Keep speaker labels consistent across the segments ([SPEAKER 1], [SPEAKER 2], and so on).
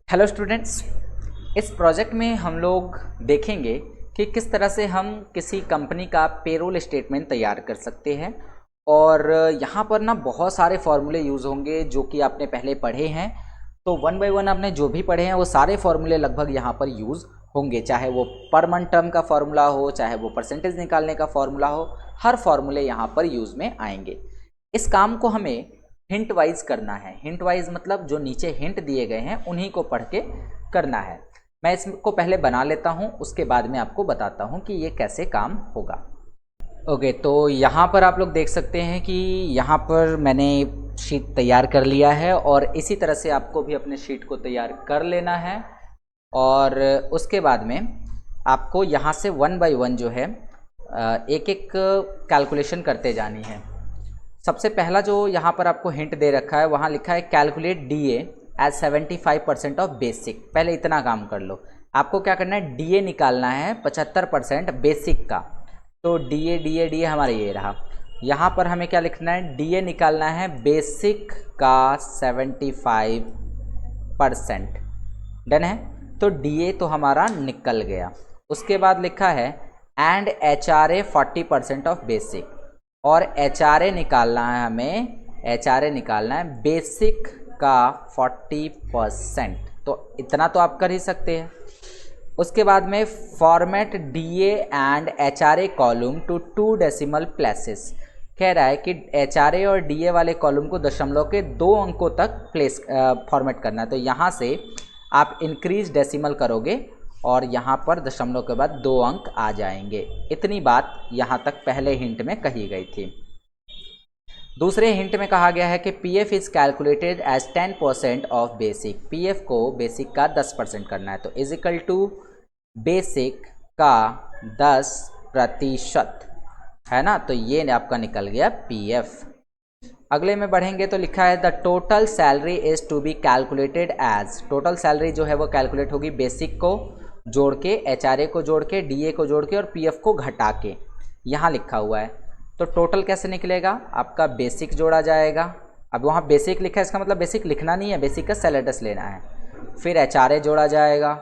[SPEAKER 1] Hello students, इस project में हम लोग देखेंगे कि किस तरह से हम किसी कंपनी का पेरोल स्टेटमेंट तैयार कर सकते हैं। और यहाँ पर ना बहुत सारे फॉर्मूले यूज़ होंगे जो कि आपने पहले पढ़े हैं। तो वन बाय वन आपने जो भी पढ़े हैं वो सारे फॉर्मूले लगभग यहाँ पर यूज़ होंगे, चाहे वो पर मंथ टर्म का फॉर्मूला हो, चाहे वो परसेंटेज निकालने का फॉर्मूला हो। हर फॉर्मूले यहाँ पर यूज़ में आएंगे। इस काम को हमें हिंट वाइज करना है। हिंट वाइज मतलब जो नीचे हिंट दिए गए हैं उन्हीं को पढ़ के करना है। मैं इसको पहले बना लेता हूं, उसके बाद में आपको बताता हूं कि ये कैसे काम होगा। ओके, तो यहाँ पर आप लोग देख सकते हैं कि यहाँ पर मैंने शीट तैयार कर लिया है और इसी तरह से आपको भी अपने शीट को तैयार कर लेना है। और उसके बाद में आपको यहाँ से वन बाय वन जो है एक एक कैलकुलेशन करते जानी है। सबसे पहला जो यहाँ पर आपको हिंट दे रखा है वहाँ लिखा है calculate DA as 75% of basic. पहले इतना काम कर लो। आपको क्या करना है, डीए निकालना है 75% बेसिक का। तो डीए हमारा ये रहा। यहाँ पर हमें क्या लिखना है, डीए निकालना है बेसिक का 75%। डन है। तो डीए तो हमारा निकल गया। उसके बाद लिखा है एंड एचआरए 40% ऑफ बेसिक। और एचआरए निकालना है हमें, एचआरए निकालना है बेसिक का 40%। तो इतना तो आप कर ही सकते हैं। उसके बाद में format DA and HRA column to 2 decimal places. कह रहा है कि एचआरए और डीए वाले कॉलम को दशमलव के 2 अंकों तक प्लेस फॉर्मेट करना है। तो यहाँ से आप इंक्रीज डेसिमल करोगे और यहाँ पर दशमलव के बाद 2 अंक आ जाएंगे। इतनी बात यहाँ तक पहले हिंट में कही गई थी। दूसरे हिंट में कहा गया है कि PF is calculated as 10% of basic. PF को बेसिक का 10% करना है। तो इज इक्वल टू बेसिक का 10% है ना। तो ये आपका निकल गया पीएफ। अगले में बढ़ेंगे तो लिखा है the total salary is to be calculated as. Total salary जो है वो कैलकुलेट होगी बेसिक को जोड़ के, एचआरए को जोड़ के, डीए को जोड़ के और पीएफ को घटा के। यहाँ लिखा हुआ है। तो टोटल कैसे निकलेगा, आपका बेसिक जोड़ा जाएगा। अब वहाँ बेसिक लिखा है, इसका मतलब बेसिक लिखना नहीं है, बेसिक का सैलरीस लेना है। फिर एचआरए जोड़ा जाएगा,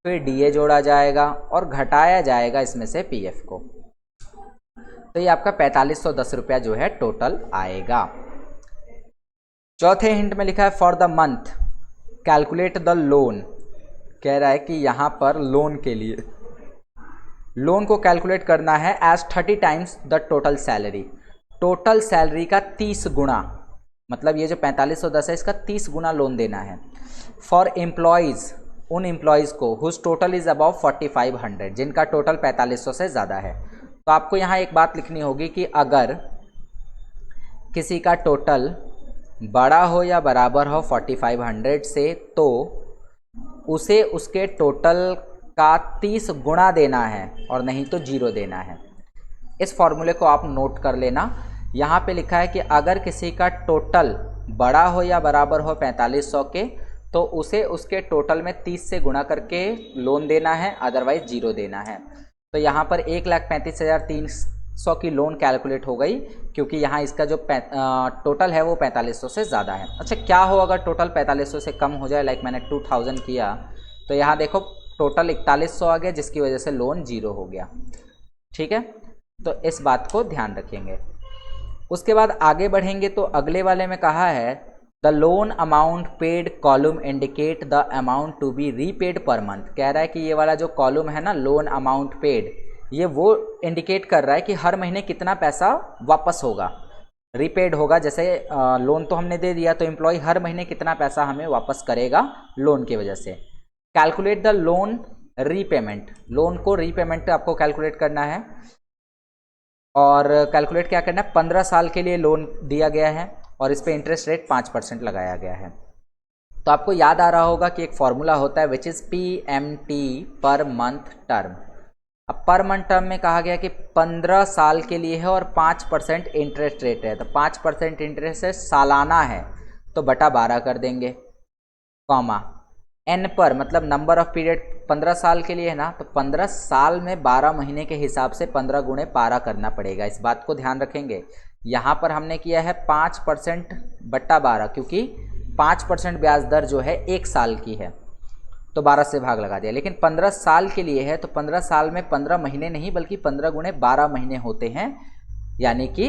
[SPEAKER 1] फिर डीए जोड़ा जाएगा और घटाया जाएगा इसमें से पीएफ को। तो ये आपका 4510 रुपया जो है टोटल आएगा। चौथे हिंट में लिखा है for the month calculate the loan. कह रहा है कि यहाँ पर लोन के लिए लोन को कैलकुलेट करना है as 30 times the total salary. Total salary का 30 गुना, मतलब ये जो 4510 है इसका 30 गुना लोन देना है। फॉर एम्प्लॉयज़, उन एम्प्लॉयज़ को हुज टोटल इज़ अबाउ 4500, जिनका टोटल 4500 से ज़्यादा है। तो आपको यहाँ एक बात लिखनी होगी कि अगर किसी का टोटल बड़ा हो या बराबर हो 4500 से, तो उसे उसके टोटल का 30 गुना देना है और नहीं तो 0 देना है। इस फॉर्मूले को आप नोट कर लेना। यहाँ पे लिखा है कि अगर किसी का टोटल बड़ा हो या बराबर हो 4500 के, तो उसे उसके टोटल में 30 से गुणा करके लोन देना है, अदरवाइज 0 देना है। तो यहाँ पर 1,35,300 की लोन कैलकुलेट हो गई, क्योंकि यहाँ इसका जो टोटल है वो 4500 से ज़्यादा है। अच्छा, क्या हो अगर टोटल 4500 से कम हो जाए, लाइक मैंने 2000 किया, तो यहाँ देखो टोटल 4100 आ गया, जिसकी वजह से लोन 0 हो गया। ठीक है, तो इस बात को ध्यान रखेंगे। उसके बाद आगे बढ़ेंगे तो अगले वाले में कहा है the loan amount paid column indicate the amount to be repaid per month. कह रहा है कि ये वाला जो कॉलम है ना, लोन अमाउंट पेड, ये वो इंडिकेट कर रहा है कि हर महीने कितना पैसा वापस होगा, रीपेड होगा। जैसे लोन तो हमने दे दिया, तो एम्प्लॉय हर महीने कितना पैसा हमें वापस करेगा लोन की वजह से। Calculate the loan repayment. Loan को रीपेमेंट आपको कैलकुलेट करना है। और कैलकुलेट क्या करना है, 15 साल के लिए लोन दिया गया है और इस पर इंटरेस्ट रेट 5% लगाया गया है। तो आपको याद आ रहा होगा कि एक फॉर्मूला होता है which is PMT per month term. अब पर मंथ टर्म में कहा गया कि 15 साल के लिए है और 5% इंटरेस्ट रेट है। तो 5% इंटरेस्ट रेट सालाना है, तो बटा 12 कर देंगे, कॉमा एन पर, मतलब नंबर ऑफ पीरियड 15 साल के लिए है ना, तो 15 साल में 12 महीने के हिसाब से 15 गुणे 12 करना पड़ेगा। इस बात को ध्यान रखेंगे। यहाँ पर हमने किया है 5% बट्टा 12, क्योंकि 5% ब्याज दर जो है 1 साल की है। तो 12 से भाग लगा दिया। लेकिन 15 साल के लिए है तो 15 साल में 15 महीने नहीं बल्कि 15 गुणे 12 महीने होते हैं, यानी कि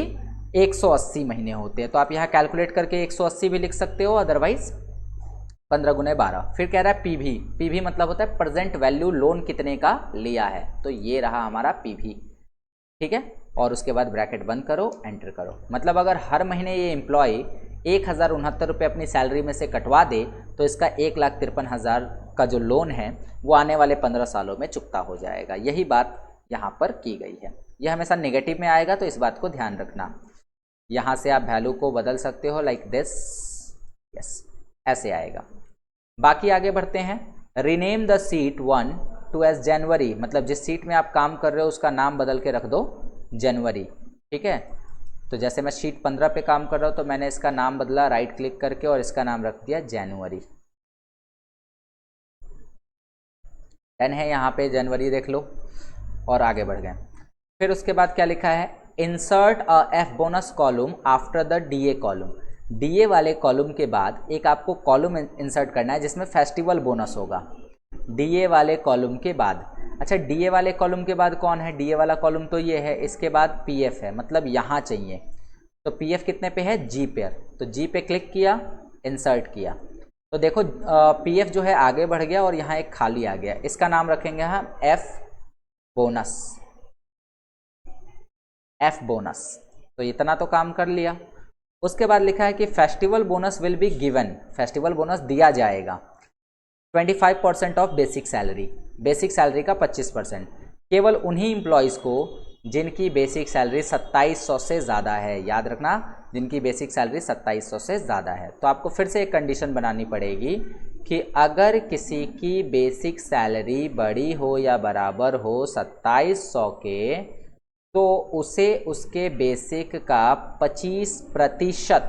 [SPEAKER 1] 180 महीने होते हैं। तो आप यहाँ कैलकुलेट करके 180 भी लिख सकते हो, अदरवाइज 15 गुणे 12। फिर कह रहा है पीवी। पीवी मतलब होता है प्रेजेंट वैल्यू लोन कितने का लिया है, तो ये रहा हमारा पीवी। ठीक है, और उसके बाद ब्रैकेट बंद करो, एंटर करो। मतलब अगर हर महीने ये एम्प्लॉय 1069 रुपये अपनी सैलरी में से कटवा दे तो इसका 1,53,000 का जो लोन है वो आने वाले 15 सालों में चुकता हो जाएगा। यही बात यहाँ पर की गई है। यह हमेशा नेगेटिव में आएगा, तो इस बात को ध्यान रखना। यहाँ से आप वैल्यू को बदल सकते हो लाइक दिस, यस, ऐसे आएगा। बाकी आगे बढ़ते हैं। Rename the seat 1 to as January, मतलब जिस सीट में आप काम कर रहे हो उसका नाम बदल के रख दो जनवरी। ठीक है, तो जैसे मैं शीट 15 पे काम कर रहा हूँ तो मैंने इसका नाम बदला राइट क्लिक करके और इसका नाम रख दिया जनवरी। डन है, यहाँ पे जनवरी देख लो और आगे बढ़ गए। फिर उसके बाद क्या लिखा है, insert a F bonus column after the DA column. DA वाले कॉलम के बाद एक आपको कॉलम इंसर्ट करना है जिसमें फेस्टिवल बोनस होगा, डीए वाले कॉलम के बाद। अच्छा, डीए वाले कॉलम के बाद कौन है, डीए वाला कॉलम तो ये है, इसके बाद पीएफ है, मतलब यहाँ चाहिए। तो पीएफ कितने पे है, जी पे। तो जी पे क्लिक किया, इंसर्ट किया, तो देखो पीएफ जो है आगे बढ़ गया और यहाँ एक खाली आ गया। इसका नाम रखेंगे हम एफ बोनस, एफ बोनस। तो इतना तो काम कर लिया। उसके बाद लिखा है कि festival bonus will be given, festival bonus दिया जाएगा 25% of basic salary, basic salary का 25%, केवल उन्हीं एम्प्लॉयज़ को जिनकी बेसिक सैलरी 2700 से ज़्यादा है। याद रखना, जिनकी बेसिक सैलरी 2700 से ज़्यादा है। तो आपको फिर से एक कंडीशन बनानी पड़ेगी कि अगर किसी की बेसिक सैलरी बड़ी हो या बराबर हो 2700 के, तो उसे उसके बेसिक का 25%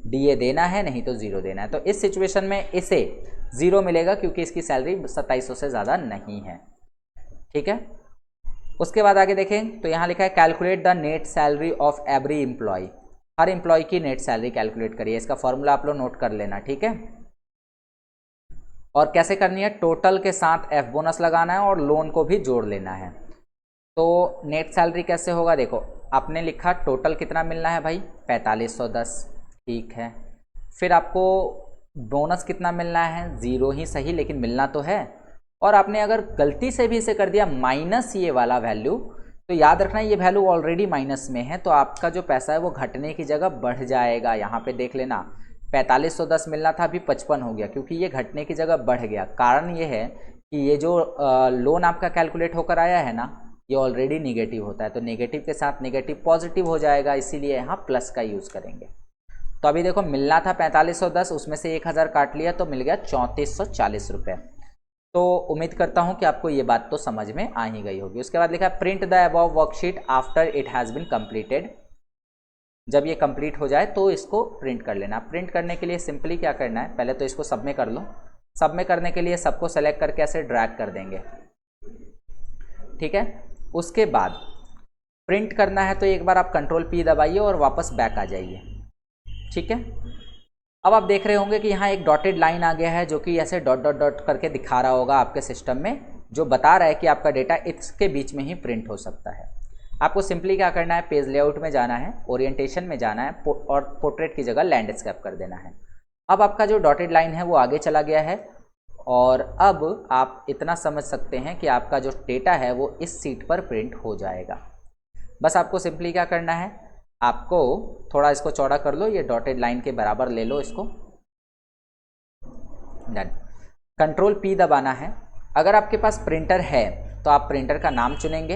[SPEAKER 1] डीए देना है, नहीं तो ज़ीरो देना है। तो इस सिचुएशन में इसे ज़ीरो मिलेगा क्योंकि इसकी सैलरी 2700 से ज़्यादा नहीं है। ठीक है, उसके बाद आगे देखें तो यहाँ लिखा है calculate the net salary of every employee. हर एम्प्लॉय की नेट सैलरी कैलकुलेट करिए। इसका फॉर्मूला आप लोग नोट कर लेना। ठीक है, और कैसे करनी है, टोटल के साथ एफ बोनस लगाना है और लोन को भी जोड़ लेना है। तो नेट सैलरी कैसे होगा, देखो आपने लिखा टोटल कितना मिलना है भाई, 4510। ठीक है, फिर आपको बोनस कितना मिलना है, ज़ीरो ही सही लेकिन मिलना तो है। और आपने अगर गलती से भी इसे कर दिया माइनस ये वाला वैल्यू, तो याद रखना ये वैल्यू ऑलरेडी माइनस में है, तो आपका जो पैसा है वो घटने की जगह बढ़ जाएगा। यहाँ पे देख लेना, 4510 मिलना था, अभी 55 हो गया, क्योंकि ये घटने की जगह बढ़ गया। कारण ये है कि ये जो लोन आपका कैलकुलेट होकर आया है ना, ये ऑलरेडी निगेटिव होता है, तो नेगेटिव के साथ नेगेटिव पॉजिटिव हो जाएगा, इसीलिए यहाँ प्लस का यूज़ करेंगे। तो अभी देखो मिलना था 4510, उसमें से 1000 काट लिया तो मिल गया 3440 रुपये। तो उम्मीद करता हूँ कि आपको ये बात तो समझ में आ ही गई होगी। उसके बाद लिखा है print the above worksheet after it has been completed. जब ये कंप्लीट हो जाए तो इसको प्रिंट कर लेना। प्रिंट करने के लिए सिंपली क्या करना है, पहले तो इसको सब में कर लो। सब में करने के लिए सबको सेलेक्ट करके ऐसे ड्रैग कर देंगे। ठीक है, उसके बाद प्रिंट करना है तो एक बार आप कंट्रोल पी दबाइए और वापस बैक आ जाइए। ठीक है, अब आप देख रहे होंगे कि यहाँ एक डॉटेड लाइन आ गया है जो कि ऐसे डॉट डॉट डॉट करके दिखा रहा होगा आपके सिस्टम में, जो बता रहा है कि आपका डेटा इसके बीच में ही प्रिंट हो सकता है। आपको सिंपली क्या करना है, पेज लेआउट में जाना है, ओरिएंटेशन में जाना है और पोर्ट्रेट की जगह लैंडस्केप कर देना है। अब आपका जो डॉटेड लाइन है वो आगे चला गया है और अब आप इतना समझ सकते हैं कि आपका जो डेटा है वो इस सीट पर प्रिंट हो जाएगा। बस आपको सिंपली क्या करना है, आपको थोड़ा इसको चौड़ा कर लो, ये डॉटेड लाइन के बराबर ले लो इसको। डन, कंट्रोल पी दबाना है। अगर आपके पास प्रिंटर है तो आप प्रिंटर का नाम चुनेंगे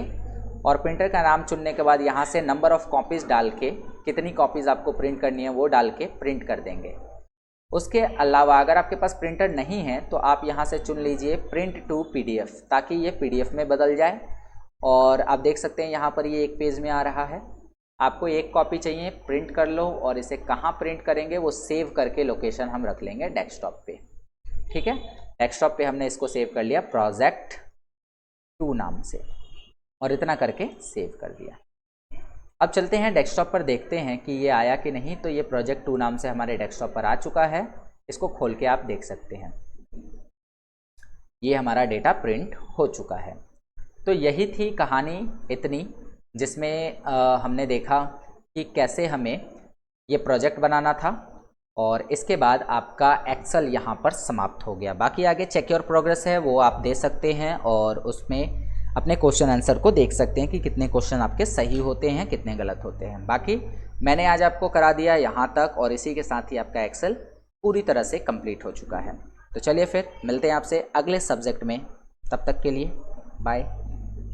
[SPEAKER 1] और प्रिंटर का नाम चुनने के बाद यहाँ से नंबर ऑफ़ कॉपीज़ डाल के, कितनी कॉपीज़ आपको प्रिंट करनी है वो डाल के प्रिंट कर देंगे। उसके अलावा अगर आपके पास प्रिंटर नहीं है तो आप यहाँ से चुन लीजिए प्रिंट टू पीडीएफ, ताकि ये पीडीएफ में बदल जाए। और आप देख सकते हैं यहाँ पर ये एक पेज में आ रहा है। आपको एक कॉपी चाहिए, प्रिंट कर लो और इसे कहाँ प्रिंट करेंगे वो सेव करके लोकेशन हम रख लेंगे डेस्कटॉप पे। ठीक है, डेस्कटॉप पे हमने इसको सेव कर लिया प्रोजेक्ट 2 नाम से और इतना करके सेव कर दिया। अब चलते हैं डेस्कटॉप पर, देखते हैं कि ये आया कि नहीं। तो ये प्रोजेक्ट 2 नाम से हमारे डेस्कटॉप पर आ चुका है, इसको खोल के आप देख सकते हैं। ये हमारा डेटा प्रिंट हो चुका है। तो यही थी कहानी इतनी, जिसमें हमने देखा कि कैसे हमें ये प्रोजेक्ट बनाना था और इसके बाद आपका एक्सेल यहाँ पर समाप्त हो गया। बाकी आगे चेक योर प्रोग्रेस है, वो आप दे सकते हैं और उसमें अपने क्वेश्चन आंसर को देख सकते हैं कि कितने क्वेश्चन आपके सही होते हैं, कितने गलत होते हैं। बाकी मैंने आज आपको करा दिया यहाँ तक और इसी के साथ ही आपका एक्सेल पूरी तरह से कंप्लीट हो चुका है। तो चलिए फिर मिलते हैं आपसे अगले सब्जेक्ट में, तब तक के लिए बाय।